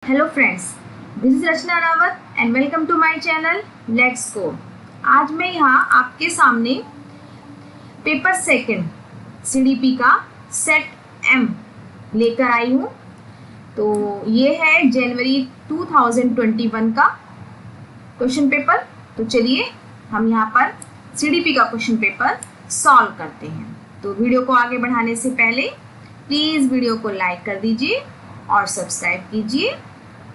Hello friends, this is Rachna Rawat and welcome to my channel let's go. आज मैं यहाँ आपके सामने पेपर सेकंड सीडीपी का सेट एम लेकर आई हूँ। तो ये है जनवरी 2021 का क्वेश्चन पेपर। तो चलिए हम यहाँ पर सीडीपी का क्वेश्चन पेपर सॉल्व करते हैं। तो वीडियो को आगे बढ़ाने से पहले प्लीज़ वीडियो को लाइक कर दीजिए और सब्सक्राइब कीजिए।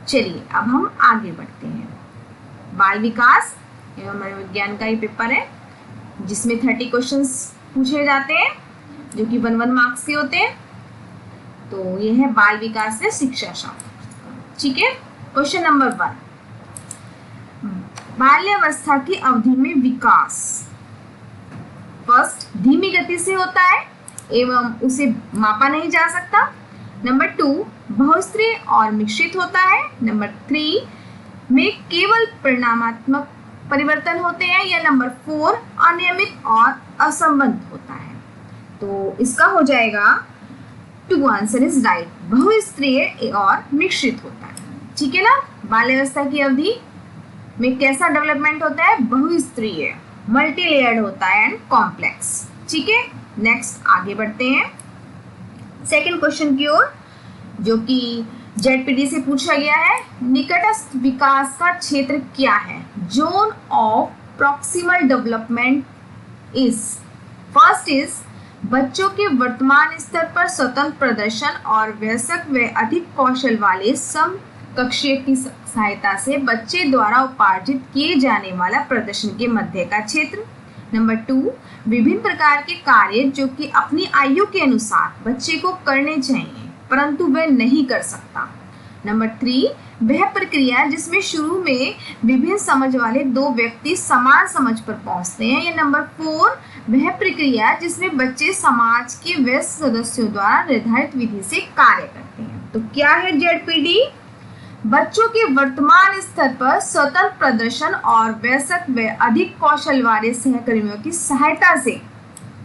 चलिए अब हम आगे बढ़ते हैं। बाल विकास एवं मनोविज्ञान का ये पेपर है जिसमें 30 क्वेश्चंस पूछे जाते हैं जो कि 1 मार्क्स के होते हैं। तो ये है बाल विकास से शिक्षा शास्त्र। ठीक है, क्वेश्चन नंबर 1, बाल्यावस्था की अवधि में विकास फर्स्ट धीमी गति से होता है एवं उसे मापा नहीं जा सकता। नंबर 2, बहुस्तरीय और मिश्रित होता है। नंबर 3 में केवल परिणामात्मक परिवर्तन होते हैं। या नंबर 4 अनियमित और असंबद्ध होता है। तो इसका हो जाएगा 2 आंसर इज राइट, बहुस्तरीय और मिश्रित होता है। ठीक है ना, बाल्यावस्था की अवधि में कैसा डेवलपमेंट होता है? बहुस्तरीय, मल्टीलेयर्ड होता है एंड कॉम्प्लेक्स। ठीक है, नेक्स्ट आगे बढ़ते हैं सेकेंड क्वेश्चन की ओर जो कि जेडपीटी से पूछा गया है। निकटस्थ विकास का क्षेत्र क्या है? Zone of proximal development is first is बच्चों के वर्तमान स्तर पर स्वतंत्र प्रदर्शन और वयस्क व अधिक कौशल वाले समकक्षीय की सहायता से बच्चे द्वारा उपार्जित किए जाने वाला प्रदर्शन के मध्य का क्षेत्र। नंबर 2, विभिन्न प्रकार के कार्य जो कि अपनी आयु के अनुसार बच्चे को करने चाहिए परंतु वह नहीं कर सकता। नंबर 3, वह प्रक्रिया जिसमें शुरू में विभिन्न समझ वाले 2 व्यक्ति समान समझ पर पहुंचते हैं। या नंबर 4, वह प्रक्रिया जिसमें बच्चे समाज के वयस्क सदस्यों द्वारा निर्धारित विधि से कार्य करते हैं। तो क्या है जेडपीडी? बच्चों के वर्तमान स्तर पर स्वतंत्र प्रदर्शन और वयस्क व अधिक कौशल वाले सहकर्मियों की सहायता से,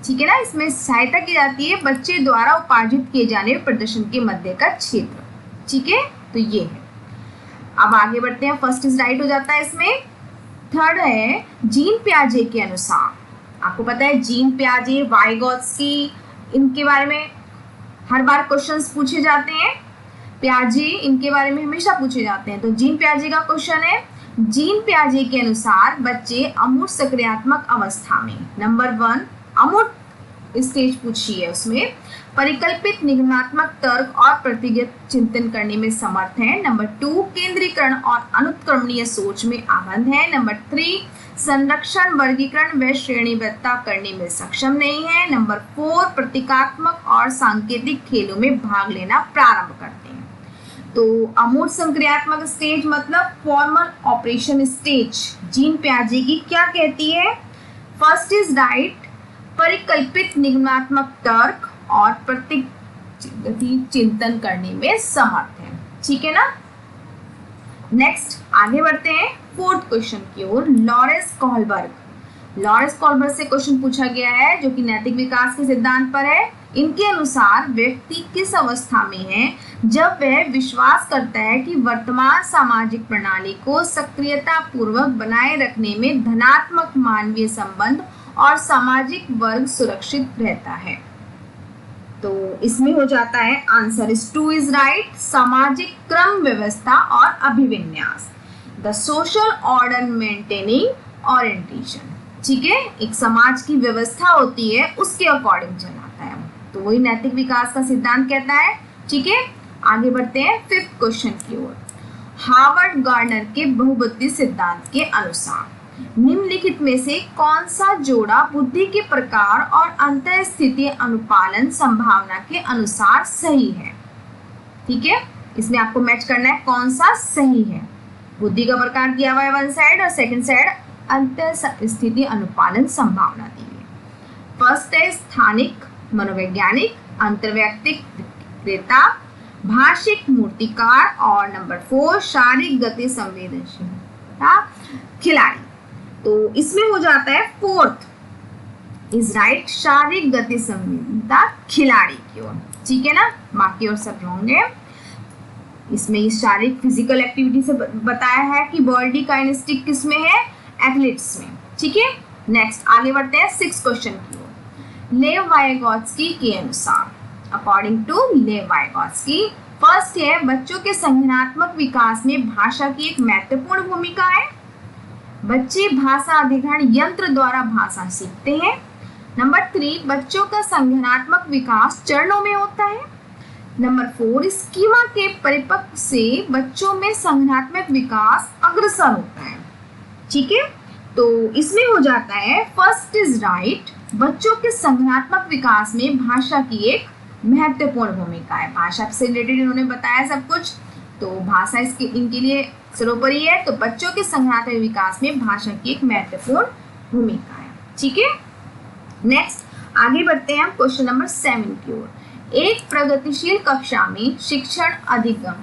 ठीक है ना, इसमें सहायता की जाती है बच्चे द्वारा उपार्जित किए जाने प्रदर्शन के मध्य का क्षेत्र। ठीक है, तो ये है। अब आगे बढ़ते हैं, फर्स्ट इज राइट हो जाता है इसमें। थर्ड है जीन पियाजे के अनुसार। आपको पता है जीन पियाजे, वाइगोत्स्की, इनके बारे में हर बार क्वेश्चंस पूछे जाते हैं। पियाजे इनके बारे में हमेशा पूछे जाते हैं। तो जीन पियाजे का क्वेश्चन है, जीन पियाजे के अनुसार बच्चे अमूर्त सक्रियात्मक अवस्था में नंबर 1 अमूर्त स्टेज पूछी है, उसमें परिकल्पित निगमनात्मक तर्क और प्रतिगत चिंतन करने में समर्थ है। नंबर 2 केंद्रीकरण और अनुत्क्रमणीय सोच में आबद्ध है। नंबर 3 संरक्षण, वर्गीकरण व श्रेणीबद्धता करने में सक्षम नहीं है। नंबर 4 प्रतीकात्मक और सांकेतिक खेलों में भाग लेना प्रारंभ करते हैं। तो अमूर्त संक्रियात्मक स्टेज मतलब फॉर्मल ऑपरेशन स्टेज जीन पियाजे की क्या कहती है? फर्स्ट इज राइट, परिकल्पित निगमनात्मक तर्क और प्रतिगत चिंतन करने में समर्थ है। ठीक है ना, नेक्स्ट आगे बढ़ते हैं फोर्थ क्वेश्चन की ओर। लॉरेंस कोहलबर्ग से क्वेश्चन पूछा गया है जो कि नैतिक विकास के सिद्धांत पर है। इनके अनुसार व्यक्ति किस अवस्था में है जब वह विश्वास करता है कि वर्तमान सामाजिक प्रणाली को सक्रियता पूर्वक बनाए रखने में धनात्मक मानवीय संबंध और सामाजिक वर्ग सुरक्षित रहता है। तो इसमें हो जाता है आंसर इज 2 इज राइट, सामाजिक क्रम व्यवस्था और अभिविन्यास, the social order maintaining orientation. ठीक है, एक समाज की व्यवस्था होती है उसके अकॉर्डिंग चलाता है, तो वही नैतिक विकास का सिद्धांत कहता है। ठीक है, आगे बढ़ते हैं फिफ्थ क्वेश्चन की ओर। हार्वर्ड गार्डनर के बहुबुद्धि सिद्धांत के अनुसार निम्नलिखित में से कौन सा जोड़ा बुद्धि के प्रकार और अंतःस्थिति अनुपालन संभावना के अनुसार सही है? ठीक है, इसमें आपको मैच करना है कौन सा सही है। बुद्धि का प्रकार दिया हुआ है वन साइड और सेकंड साइड अंतःस्थिति अनुपालन संभावना दी है। फर्स्ट है स्थानिक मनोवैज्ञानिक, अंतर्वैयक्तिक विक्रेता, भाषिक मूर्तिकार और नंबर 4 शारीरिक गति संवेदनशीलता खिलाड़ी। तो इसमें हो जाता है फोर्थ इज राइट, शारीरिक गति संवेदनशीलता खिलाड़ी की ओर। ठीक है ना, बाकी और सब रॉन्ग है। इसमें इस शारीरिक फिजिकल एक्टिविटी से बताया है कि बॉडी काइनेस्टिक किस में है, एथलीट्स में। ठीक है, नेक्स्ट आगे बढ़ते हैं 6 क्वेश्चन की ओर। लेव वाइगोत्स्की के अनुसार, according to Lev Vygotsky, first है बच्चों के संज्ञानात्मक विकास में भाषा की एक महत्वपूर्ण भूमिका है। बच्चे भाषा अधिग्रहण यंत्र द्वारा भाषा सीखते हैं। नंबर 3, बच्चों का संज्ञानात्मक विकास चरणों में होता है। नंबर 4, स्कीमा के परिपक्व से बच्चों में संज्ञानात्मक विकास अग्रसर होता है। ठीक है, तो इसमें हो जाता है फर्स्ट इज राइट, बच्चों के संज्ञानात्मक विकास में भाषा की एक महत्वपूर्ण भूमिका है। भाषा से रिलेटेड इन्होंने बताया सब कुछ, तो भाषा इसके इनके लिए सर्वोपरि है। तो बच्चों के संज्ञानात्मक विकास में भाषा की एक महत्वपूर्ण भूमिका है। ठीक है, नेक्स्ट आगे बढ़ते हैं हम क्वेश्चन नंबर 7 की ओर। एक प्रगतिशील कक्षा में शिक्षण अधिगम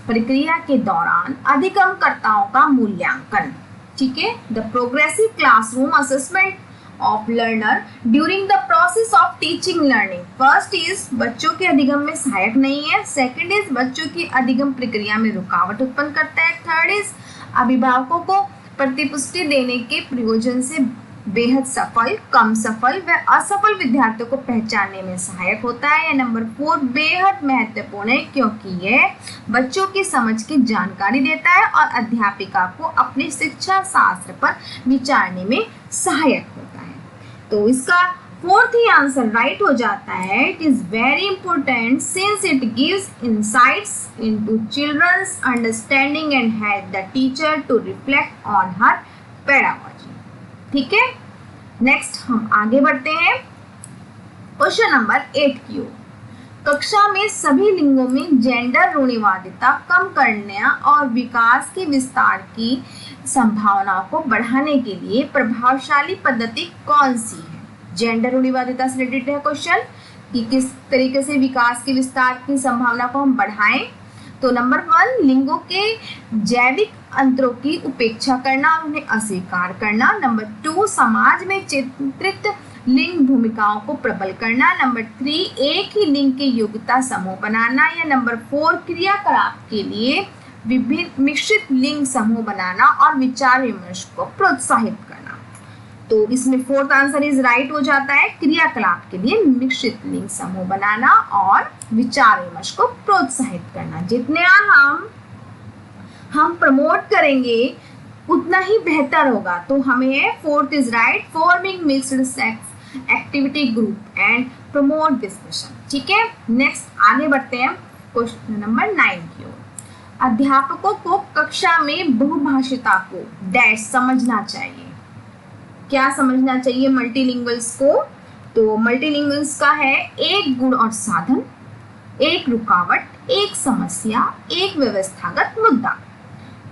प्रक्रिया के दौरान अधिगमकर्ताओं का मूल्यांकन। ठीक है, the progressive classroom assessment of learner during the process of teaching learning. First is बच्चों के अधिगम में सहायक नहीं है। सेकंड इज बच्चों की अधिगम प्रक्रिया में रुकावट उत्पन्न करता है। थर्ड इज अभिभावकों को प्रतिपुष्टि देने के प्रयोजन से बेहद सफल, कम सफल व असफल विद्यार्थियों को पहचानने में सहायक होता है। नंबर 4 बेहद महत्वपूर्ण है क्योंकि यह बच्चों की समझ की जानकारी देता है और अध्यापिका को अपने शिक्षा शास्त्र पर विचारने में सहायक होता है। तो इसका 4th ही आंसर राइट हो जाता है। It is very important since it gives insights into children's understanding and help the teacher to reflect on her pedagogy. ठीक है, नेक्स्ट हम आगे बढ़ते हैं क्वेश्चन नंबर 8 की ओर। कक्षा में सभी लिंगों में जेंडर रूढ़िवादिता कम करने और विकास के विस्तार की संभावनाओं को बढ़ाने के लिए प्रभावशाली पद्धति कौन सी है? जेंडर रूढ़िवादिता से रिलेटेड है क्वेश्चन कि किस तरीके से विकास के विस्तार की संभावना को हम बढ़ाएं। तो नंबर 1, लिंगों के जैविक अंतरों की उपेक्षा करना और उन्हें अस्वीकार करना। नंबर 2, समाज में चित्रित लिंग भूमिकाओं को प्रबल करना। नंबर 3, एक ही लिंग के योग्यता समूह बनाना। या नंबर 4, क्रियाकलाप के लिए विभिन्न मिश्रित लिंग समूह बनाना और विचार विमर्श को प्रोत्साहित करना। तो इसमें 4th आंसर इज राइट हो जाता है, क्रियाकलाप के लिए मिश्रित लिंग समूह बनाना और विचार विमर्श को प्रोत्साहित करना। जितने हम प्रमोट करेंगे उतना ही बेहतर होगा। तो हमें 4th is right, forming mixed sex activity group and promote discussion. ठीक है, नेक्स्ट आगे बढ़ते हैं क्वेश्चन नंबर 9 की ओर। अध्यापकों को कक्षा में बहुभाषिता को डैश समझना चाहिए। क्या समझना चाहिए मल्टीलिंगुअल्स को? तो मल्टीलिंगुअल्स का है एक गुण और साधन, एक रुकावट, एक समस्या, एक व्यवस्थागत मुद्दा।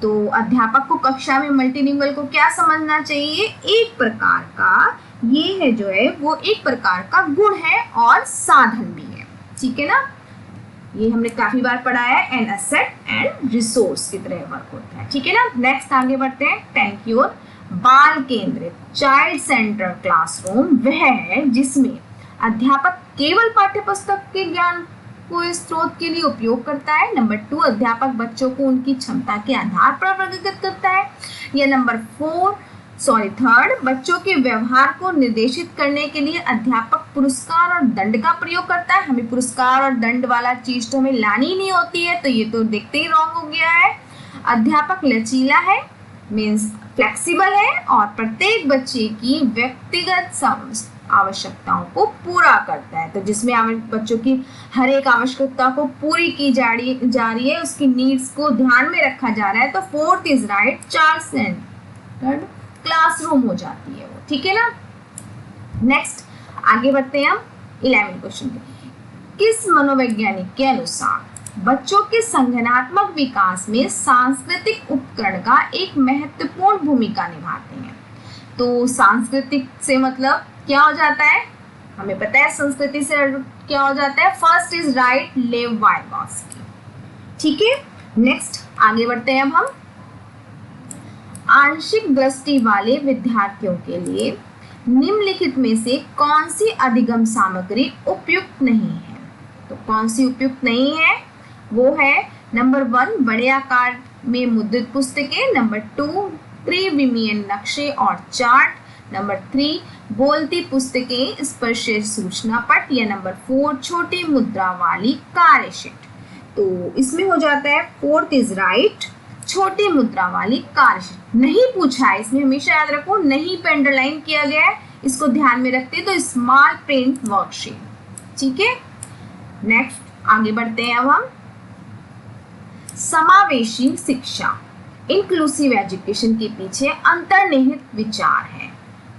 तो अध्यापक को कक्षा में मल्टीलिंगुअल को क्या समझना चाहिए? एक प्रकार का ये है जो है वो एक प्रकार का गुण है और साधन भी है। ठीक है ना, ये हमने काफी बार पढ़ा है, एन एसेट एंड रिसोर्स की तरह वर्क होता है। ठीक है ना, नेक्स्ट आगे बढ़ते हैं 10 की ओर। बाल केंद्रित चाइल्ड सेंटर क्लासरूम वह है जिसमें अध्यापक केवल पाठ्यपुस्तक के ज्ञान को स्रोत के लिए उपयोग करता है। नंबर 2, अध्यापक बच्चों को उनकी क्षमता के आधार पर वर्गीकृत करता है। या नंबर 3, बच्चों के व्यवहार को निर्देशित करने के लिए अध्यापक पुरस्कार और दंड का प्रयोग करता है। हमें पुरस्कार और दंड वाला चीज तो हमें लानी ही नहीं होती है, तो ये तो देखते ही रॉन्ग हो गया है। अध्यापक लचीला है, मीन्स फ्लेक्सिबल है और प्रत्येक बच्चे की व्यक्तिगत आवश्यकताओं को पूरा करता है। तो जिसमें बच्चों की हर एक आवश्यकता को पूरी की जा रही है, उसकी नीड्स को ध्यान में रखा जा रहा है। तो 4th is right, child centred classroom हो जाती है वो। ठीक है ना, नेक्स्ट आगे बढ़ते हैं हम 11 क्वेश्चन पे। किस मनोवैज्ञानिक के अनुसार बच्चों के संज्ञानात्मक विकास में सांस्कृतिक उपकरण का एक महत्वपूर्ण भूमिका निभाते हैं? तो सांस्कृतिक से मतलब क्या हो जाता है, हमें पता है संस्कृति से क्या हो जाता है। फर्स्ट इज राइट, लेव वाइगोत्स्की। ठीक है, नेक्स्ट आगे बढ़ते हैं अब हम। आंशिक दृष्टि वाले विद्यार्थियों के लिए निम्नलिखित में से कौन सी अधिगम सामग्री उपयुक्त नहीं है? तो कौन सी उपयुक्त नहीं है? वो है नंबर 1 बड़े आकार में मुद्रित पुस्तकें, नंबर 2 त्रिविमीय नक्शे और चार्ट, नंबर 3 बोलती पुस्तकें स्पर्शीय सूचना पट, या नंबर 4 छोटी मुद्रा वाली कार्यशीट। तो इसमें हो जाता है 4th इज राइट, छोटी मुद्रा वाली कार्यशीट। नहीं पूछा है इसमें, हमेशा याद रखो नहीं पे अंडरलाइन किया गया है, इसको ध्यान में रखते तो स्मॉल प्रिंट वर्कशीट, ठीक है। नेक्स्ट आगे बढ़ते हैं अब हम। समावेशी शिक्षा, इंक्लूसिव एजुकेशन के पीछे अंतर्निहित विचार है,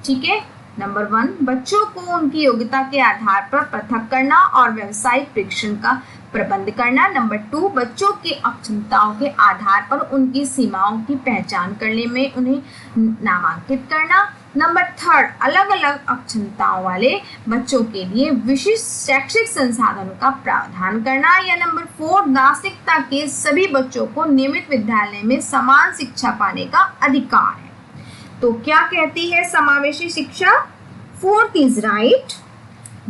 ठीक है। नंबर 1 बच्चों को उनकी योग्यता के आधार पर पृथक करना और व्यावसायिक परीक्षण का प्रबंध करना। नंबर 2 बच्चों की अक्षमताओं के आधार पर उनकी सीमाओं की पहचान करने में उन्हें नामांकित करना। नंबर 3 अलग अलग अक्षमताओं वाले बच्चों के लिए विशिष्ट शैक्षिक संसाधनों का प्रावधान करना। या नंबर 4 नागरिकता के सभी बच्चों को नियमित विद्यालय में समान शिक्षा पाने का अधिकार है। तो क्या कहती है समावेशी शिक्षा? 4th इज राइट,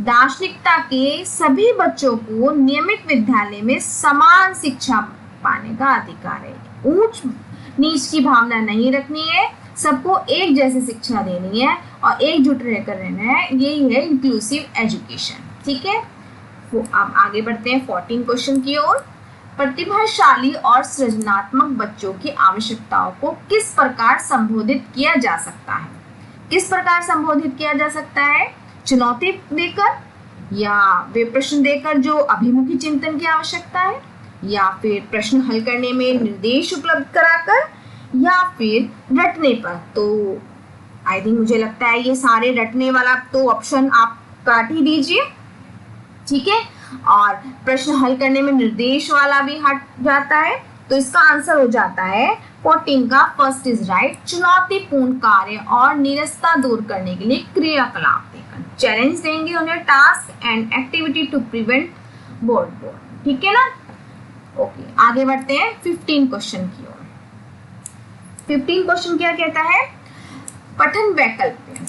दार्शनिकता के सभी बच्चों को नियमित विद्यालय में समान शिक्षा पाने का अधिकार है। ऊंच नीच की भावना नहीं रखनी है, सबको एक जैसी शिक्षा देनी है और एकजुट रहकर रहना है, यही है इंक्लूसिव एजुकेशन, ठीक है। तो अब आगे बढ़ते हैं 14 क्वेश्चन की ओर। प्रतिभाशाली और सृजनात्मक बच्चों की आवश्यकताओं को किस प्रकार संबोधित किया जा सकता है? किस प्रकार संबोधित किया जा सकता है? चुनौती देकर, या वे प्रश्न देकर जो अभिमुखी चिंतन की आवश्यकता है, या फिर प्रश्न हल करने में निर्देश उपलब्ध कराकर, या फिर रटने पर। तो आई थिंक मुझे लगता है ये सारे रटने वाला तो ऑप्शन आप काट ही दीजिए, ठीक है। और प्रश्न हल करने में निर्देश वाला भी हट जाता है, तो इसका आंसर हो जाता है 14 का 1st इज राइट, चुनौतीपूर्ण कार्य और निरस्ता दूर करने के लिए क्रियाकलाप देकर चैलेंज देंगे उन्हें, task and activity to prevent bored, ठीक है ना। ओके आगे बढ़ते हैं 15 क्वेश्चन की ओर। 15 क्वेश्चन क्या कहता है? पठन वैकल्प्य,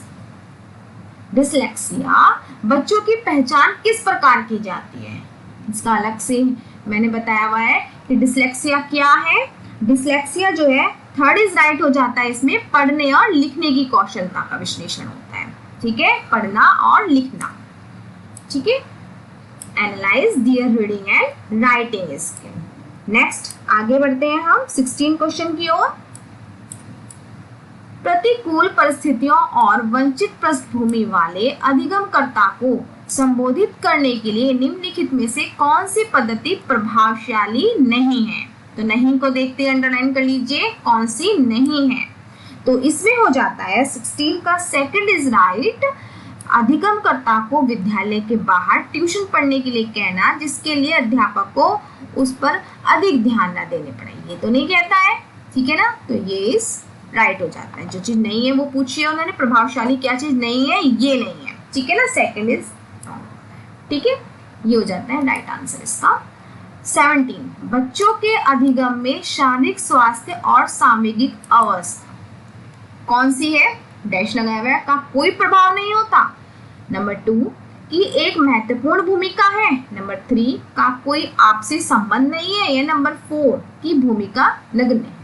डिसलेक्सिया बच्चों की पहचान किस प्रकार की जाती है? इसका अलग से मैंने बताया हुआ है कि डिसलेक्सिया क्या है। डिसलेक्सिया जो है 3rd इज राइट हो जाता है, इसमें पढ़ने और लिखने की कौशलता का विश्लेषण होता है, ठीक है, पढ़ना और लिखना, ठीक है। Analyse their reading and writing skill. Next आगे बढ़ते हैं हम 16 क्वेश्चन की ओर। प्रतिकूल परिस्थितियों और वंचित पृष्ठभूमि वाले अधिगमकर्ता को संबोधित करने के लिए निम्नलिखित में से कौन सी पद्धति प्रभावशाली नहीं है? तो नहीं को देखते अंडरलाइन कर लीजिए, कौन सी नहीं है। तो इसमें हो जाता है 16 का 2nd इज राइट, अधिगमकर्ता को विद्यालय के बाहर ट्यूशन पढ़ने के लिए कहना, जिसके लिए अध्यापक को उस पर अधिक ध्यान न देने पड़े। ये तो नहीं कहता है, ठीक है ना। तो ये इस राइट हो जाता है। जो चीज नहीं है वो पूछिए उन्होंने, प्रभावशाली क्या चीज नहीं है, ये नहीं है, ठीक है ना। 2nd इज ठीक है, ये हो जाता है राइट आंसर इसका। 17 बच्चों के अधिगम में शारीरिक स्वास्थ्य और सामूहिक अवस्था कौन सी है? डैश लगाया हुआ है, का कोई प्रभाव नहीं होता। नंबर 2 की एक महत्वपूर्ण भूमिका है। नंबर 3 का कोई आपसी संबंध नहीं है, या नंबर 4 की भूमिका नगण्य है।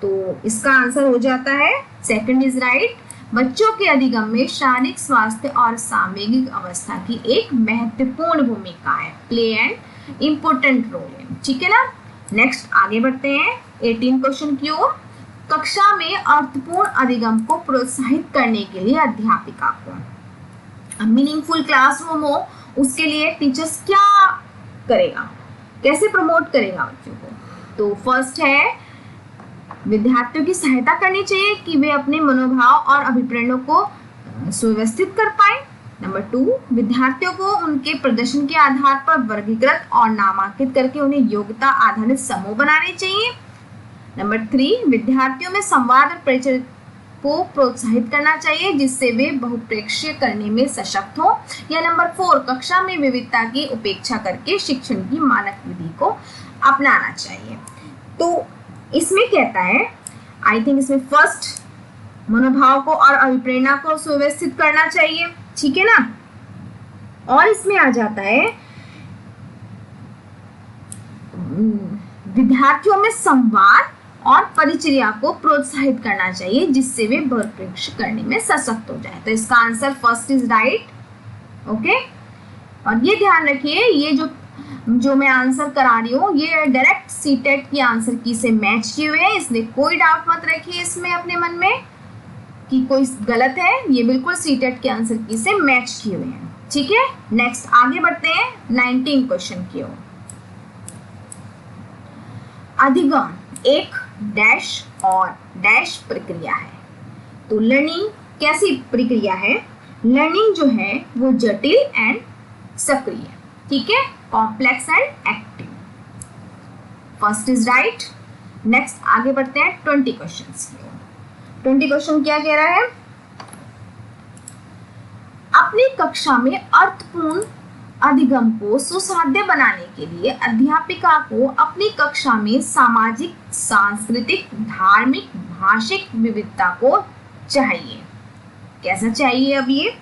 तो इसका आंसर हो जाता है 2nd इज राइट, बच्चों के अधिगम में शारीरिक स्वास्थ्य और सामूहिक अवस्था की एक महत्वपूर्ण भूमिका है, प्ले एंड इम्पोर्टेंट रोल है, ठीक है ना। नेक्स्ट आगे बढ़ते हैं 18 क्वेश्चन की ओर। कक्षा में अर्थपूर्ण अधिगम को प्रोत्साहित करने के लिए अध्यापिका को मीनिंगफुल क्लासरूम हो, उसके लिए टीचर्स क्या करेगा, कैसे प्रमोट करेगा बच्चों को? तो फर्स्ट है विद्यार्थियों की सहायता करनी चाहिए कि वे अपने मनोभाव और अभिप्रायों को सुव्यवस्थित कर पाए। नंबर 2 विद्यार्थियों को उनके प्रदर्शन के आधार पर वर्गीकृत और नामांकित करके उन्हें योग्यता आधारित समूह बनाने चाहिए। नंबर 3 विद्यार्थियों में संवाद और परिचय को प्रोत्साहित करना चाहिए, जिससे वे बहुप्रेक्षीय करने में सशक्त हो। या नंबर 4 कक्षा में विविधता की उपेक्षा करके शिक्षण की मानक विधि को अपनाना चाहिए। तो इसमें कहता है, आई थिंक इसमें फर्स्ट मनोभाव को और अभिप्रेरणा को सुव्यवस्थित करना चाहिए, ठीक है ना। और इसमें आ जाता है विद्यार्थियों में संवाद और परिचर्या को प्रोत्साहित करना चाहिए जिससे वे बहुपरीक्षा करने में सशक्त हो जाए। तो इसका answer first is right. Okay, और ये ध्यान रखिए, ये जो मैं आंसर करा रही हूँ ये डायरेक्ट सीटेट की आंसर की से मैच किए हुए हैं, इसलिए कोई डाउट मत रखिए इसमें अपने मन में कि कोई गलत है, ये बिल्कुल सीटेट के आंसर की से मैच किए हुए हैं। ठीक है, नेक्स्ट आगे बढ़ते हैं 19 क्वेश्चन की ओर। अधिगम एक डैश और डैश प्रक्रिया है। तो लर्निंग कैसी प्रक्रिया है? लर्निंग जो है वो जटिल एंड सक्रिय, ठीक है, complex and active. First is right. Next आगे बढ़ते हैं 20 क्वेश्चंस की ओर। 20 क्वेश्चन क्या कह रहा है? अपनी कक्षा में अर्थपूर्ण अधिगम को सुसाध्य बनाने के लिए अध्यापिका को अपनी कक्षा में सामाजिक, सांस्कृतिक, धार्मिक, भाषिक विविधता को चाहिए। कैसा चाहिए? अब ये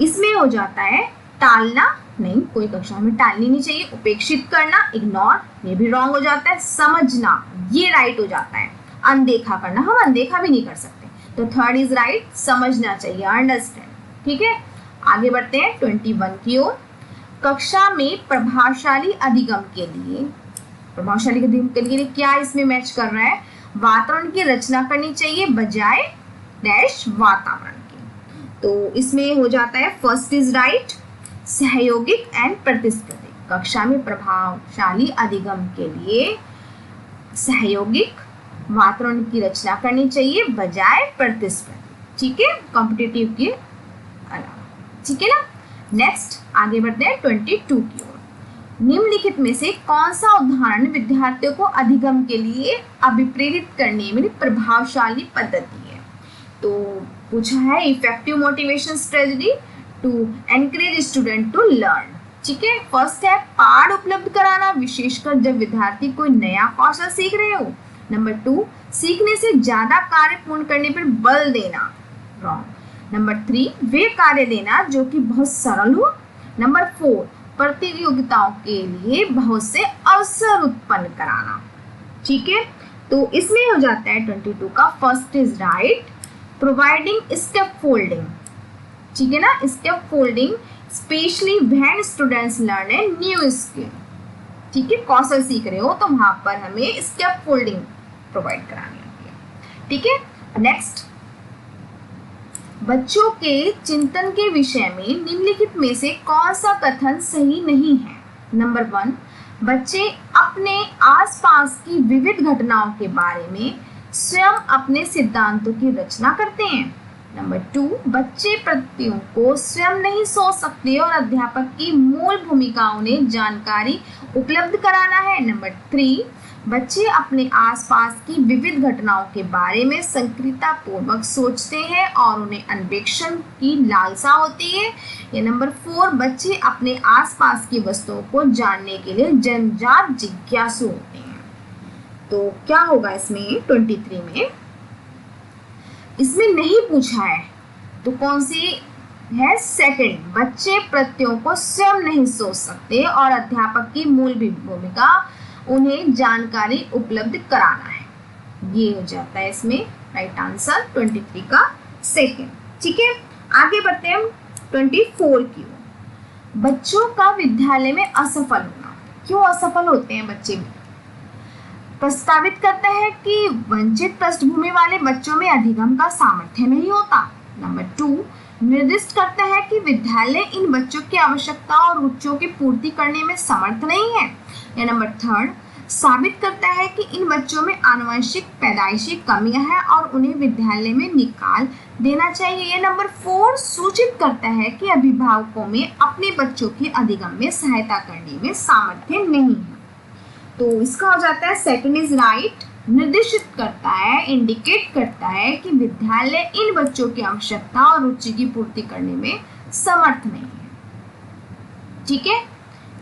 इसमें हो जाता है टालना, नहीं, कोई कक्षा में टालनी नहीं चाहिए। उपेक्षित करना, इग्नोर, ये भी रॉन्ग हो जाता है। समझना, ये राइट हो जाता है। अनदेखा करना, हम अनदेखा भी नहीं कर सकते, तो थर्ड इज राइट, समझना चाहिए, अंडरस्टैंड। ठीक है, आगे बढ़ते हैं 21 की ओर। कक्षा में प्रभावशाली अधिगम के लिए क्या इसमें मैच कर रहा है? वातावरण की रचना करनी चाहिए बजाय डैश वातावरण के। तो इसमें हो जाता है फर्स्ट इज राइट, सहयोगिक एंड प्रतिस्पर्धी। कक्षा में प्रभावशाली अधिगम के लिए सहयोगिक वातावरण की रचना करनी चाहिए बजाय प्रतिस्पर्धी। ठीक है, कॉम्पिटिटिव के अलावा। ठीक है ना। नेक्स्ट आगे बढ़ते हैं 22 की ओर। निम्नलिखित में से कौन सा उदाहरण विद्यार्थियों को अधिगम के लिए अभिप्रेरित करने में प्रभावशाली पद्धति है? तो पूछा है effective motivation strategy to encourage student to learn. ठीक है, फर्स्ट है पाठ उपलब्ध कराना, विशेषकर जब विद्यार्थी कोई नया कौशल सीख रहे हो। नंबर 2, सीखने से ज्यादा कार्य पूर्ण करने पर बल देना, रॉन्ग। नंबर 3, वे कार्य देना जो कि बहुत सरल हो। नंबर 4, प्रतियोगिताओं के लिए बहुत से अवसर उत्पन्न कराना। ठीक है, तो इसमें हो जाता है 22 का first is right, providing step folding. ठीक है ना, step folding specially when students learn a new skill. ठीक है, कौशल सीख रहे हो तो वहां पर हमें स्टेप फोल्डिंग प्रोवाइड करानी होती है। ठीक है, नेक्स्ट, बच्चों के चिंतन के विषय में निम्नलिखित में से कौन सा कथन सही नहीं है? नंबर 1, बच्चे अपने आसपास की विविध घटनाओं के बारे में स्वयं अपने सिद्धांतों की रचना करते हैं। नंबर 2, बच्चे प्रतियों को स्वयं नहीं सोच सकते और अध्यापक की मूल भूमिका उन्हें जानकारी उपलब्ध कराना है। नंबर 3, बच्चे अपने आसपास की विविध घटनाओं के बारे में सक्रियतापूर्वक सोचते हैं और उन्हें अन्वेषण की लालसा होती है। या नंबर 4, बच्चे अपने आसपास की वस्तुओं को जानने के लिए जन्मजात जिज्ञासु होते हैं। तो क्या होगा इसमें 23 में? इसमें नहीं पूछा है, तो कौन सी है? सेकंड, बच्चे प्रत्ययों को स्वयं नहीं सोच सकते और अध्यापक की मूल भूमिका उन्हें जानकारी उपलब्ध कराना है। ये हो जाता है इसमें राइट आंसर 23 का सेकंड। ठीक है, आगे बढ़ते हैं 24 की ओर। बच्चों का विद्यालय में असफल होना। क्यों असफल होते हैं बच्चे? प्रस्तावित करता है कि वंचित पृष्ठभूमि वाले बच्चों में अधिगम का सामर्थ्य नहीं होता। नंबर 2, निर्दिष्ट करता है कि विद्यालय इन बच्चों की आवश्यकता और रुचियों की पूर्ति करने में समर्थ नहीं है। या नंबर 3, साबित करता है कि इन बच्चों में आनुवंशिक पैदाइशी कमियां हैं और उन्हें विद्यालय में निकाल देना चाहिए। या नंबर 4, सूचित करता है कि अभिभावकों में अपने बच्चों की अधिगम में सहायता करने में सामर्थ्य नहीं है। तो इसका हो जाता है सेकंड इज राइट, निर्देशित करता है, इंडिकेट करता है कि विद्यालय इन बच्चों की आवश्यकता और रुचि की पूर्ति करने में समर्थ नहीं है। ठीक है,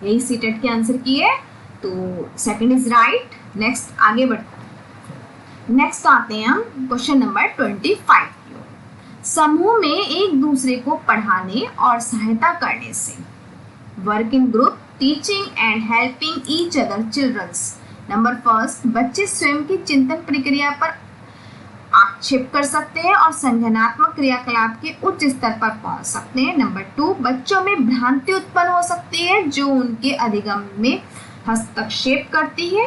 यही सीटेट के आंसर की है, तो सेकंड इज राइट। नेक्स्ट आगे बढ़ते हैं। नेक्स्ट आते हैं हम क्वेश्चन नंबर 25 की ओर। समूह में एक दूसरे को पढ़ाने और सहायता करने से, work in group, teaching and helping each other children's number first, बच्चे स्वयं की चिंतन प्रक्रिया पर आक्षेप कर सकते हैं और संज्ञानात्मक क्रियाकलाप के उच्च स्तर पर पहुंच सकते हैं। नंबर टू, बच्चों में भ्रांति उत्पन्न हो सकती है जो उनके अधिगम में हस्तक्षेप करती है।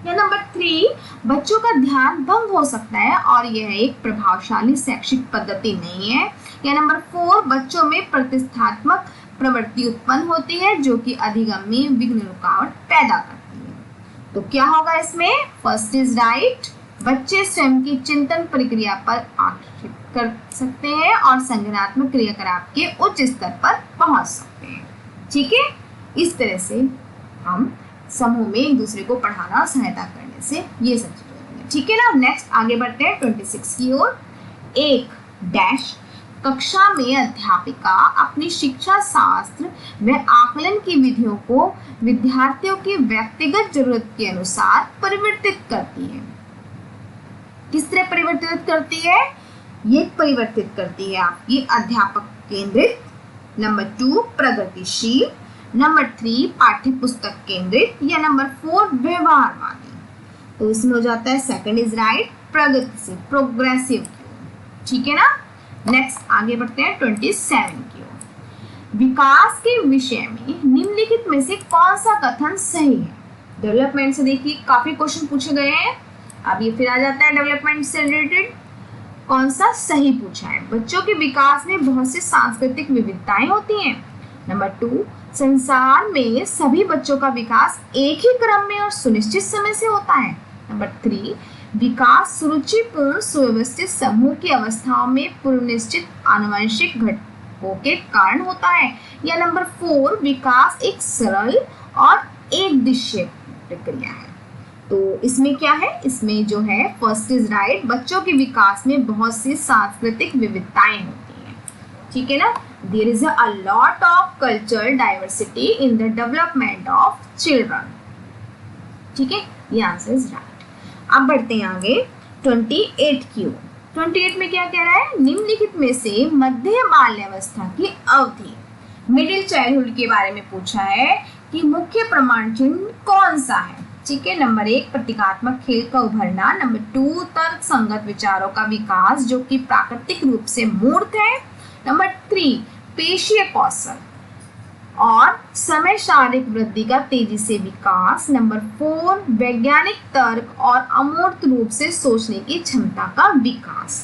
या नंबर थ्री, बच्चों का ध्यान भंग हो सकता है और यह एक प्रभावशाली शैक्षिक पद्धति नहीं है। या नंबर फोर, बच्चों में प्रतिष्ठात्मक प्रवृत्ति उत्पन्न होती है जो कि अधिगम में विघ्न रुकावट पैदा करती है। तो क्या होगा इसमें? फर्स्ट इज राइट, बच्चे स्वयं की चिंतन प्रक्रिया पर आक्षेप कर सकते हैं और संज्ञानात्मक क्रियाकलाप के उच्च स्तर पर पहुंच सकते हैं। ठीक है, इस तरह से हम समूह में एक दूसरे को पढ़ाना सहायता करने से ये सब चीजें होती हैं। ठीक है ना, नेक्स्ट आगे बढ़ते हैं 26 की ओर। एक डैश, कक्षा में अध्यापिका अपनी शिक्षा शास्त्र व आकलन की विधियों को विद्यार्थियों की व्यक्तिगत जरूरत के अनुसार परिवर्तित करती है। किस तरह परिवर्तित करती है? ये परिवर्तित करती है आपकी अध्यापक केंद्रित, नंबर टू प्रगतिशील, नंबर थ्री पाठ्य पुस्तक केंद्रित, या नंबर फोर व्यवहारवादी। तो इसमें हो जाता है सेकंड इज राइट, प्रगतिशील, प्रोग्रेसिव। ठीक है ना, नेक्स्ट आगे बढ़ते हैं 27 की ओर। विकास के विषय में निम्नलिखित में से कौन सा कथन सही है? डेवलपमेंट से देखिए काफी क्वेश्चन पूछे गए हैं। अब ये फिर आ जाता है डेवलपमेंट से रिलेटेड कौन सा सही पूछा है। बच्चों के विकास में बहुत सी सांस्कृतिक विविधताएं होती हैं। नंबर टू, संसार में सभी बच्चों का विकास एक ही क्रम में और सुनिश्चित समय से होता है। नंबर थ्री, विकास सुरुचिपूर्ण सुव्यवस्थित समूह की अवस्थाओं में पूर्व निश्चित आनुवंशिक घटकों के कारण होता है। या नंबर फोर, विकास एक सरल और एक दिशा प्रक्रिया है। तो इसमें क्या है? इसमें जो है फर्स्ट इज राइट, बच्चों के विकास में बहुत सी सांस्कृतिक विविधताएं होती हैं। ठीक है ना, there is a lot of cultural diversity in the development of children. ठीक है, ये आंसर इज राइट। अब बढ़ते हैं आगे 28 की ओर। 28 में क्या कह रहा है? निम्नलिखित में से मध्य बाल्यावस्था की अवधि, मिडिल चाइल्डहुड के बारे में पूछा है कि मुख्य प्रमाण चिन्ह कौन सा है। ठीक है, नंबर एक, प्रतीकात्मक खेल का उभरना, नंबर टू, तर्क संगत विचारों का विकास जो कि प्राकृतिक रूप से मूर्त है, नंबर थ्री, पेशीय कौशल और समय शारीरिक वृद्धि का तेजी से विकास, नंबर फोर, वैज्ञानिक तर्क और अमूर्त रूप से सोचने की क्षमता का विकास।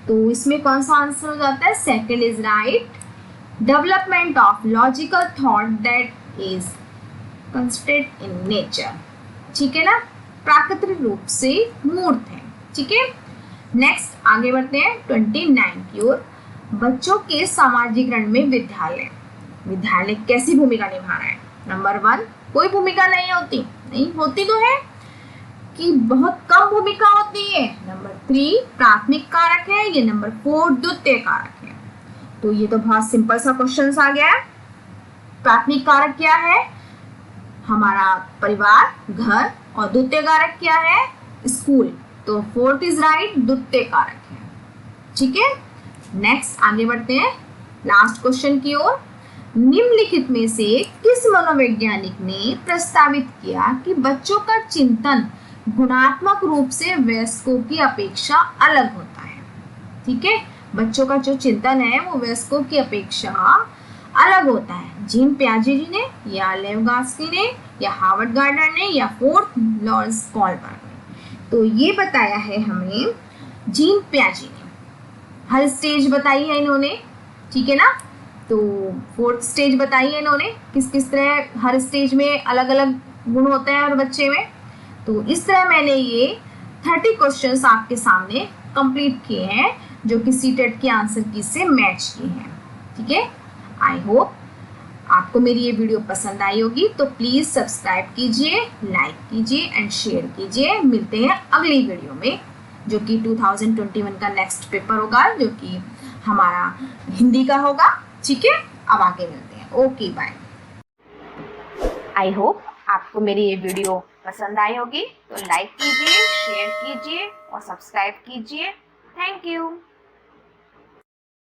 तो इसमें कौन सा आंसर हो जाता है? Second is right, development of logical thought that is constant in nature. ठीक है ना, प्राकृतिक रूप से मूर्त है। ठीक है, नेक्स्ट आगे बढ़ते हैं 29 की ओर। बच्चों के सामाजिकरण में विद्यालय कैसी भूमिका निभा रहा है? नंबर वन, कोई भूमिका नहीं होती तो है कि बहुत कम भूमिका होती है। नंबर थ्री, प्राथमिक कारक है। ये नंबर फोर, द्वितीय कारक है। तो ये तो बहुत सिंपल सा क्वेश्चन आ गया। प्राथमिक कारक क्या है? हमारा परिवार, घर, और द्वितीय कारक क्या है? स्कूल। तो फोर्थ इज राइट, द्वितीय कारक है। ठीक है, नेक्स्ट आगे बढ़ते हैं लास्ट क्वेश्चन की ओर। निम्नलिखित में से किस मनोवैज्ञानिक ने प्रस्तावित किया कि बच्चों का चिंतन गुणात्मक रूप से वयस्कों की अपेक्षा अलग होता है? ठीक है, बच्चों का जो चिंतन है वो वयस्कों की अपेक्षा अलग होता है। जीन पियाजे जी ने, या लेवगास्की ने, या हार्वर्ड गार्डनर ने, या फोर्थ लॉरेंस कॉलबर्ग ने? तो ये बताया है हमें जीन पियाजे ने। हर स्टेज बताई है इन्होंने। ठीक है ना, तो फोर्थ स्टेज बताई है इन्होंने, किस किस तरह हर स्टेज में अलग अलग गुण होते हैं हर बच्चे में। तो इस तरह मैंने ये 30 क्वेश्चंस आपके सामने कंप्लीट किए हैं जो कि सीटेट के आंसर की से मैच किए हैं। ठीक है, आई होप आपको मेरी ये वीडियो पसंद आई होगी। तो प्लीज़ सब्सक्राइब कीजिए, लाइक कीजिए एंड शेयर कीजिए। मिलते हैं अगली वीडियो में जो कि 2021 का नेक्स्ट पेपर होगा, जो कि हमारा हिंदी का होगा। ठीक है, अब आगे मिलते हैं। Okay, bye. आई होप आपको मेरी ये वीडियो पसंद आई होगी। तो लाइक कीजिए, शेयर कीजिए और सब्सक्राइब कीजिए। Thank you.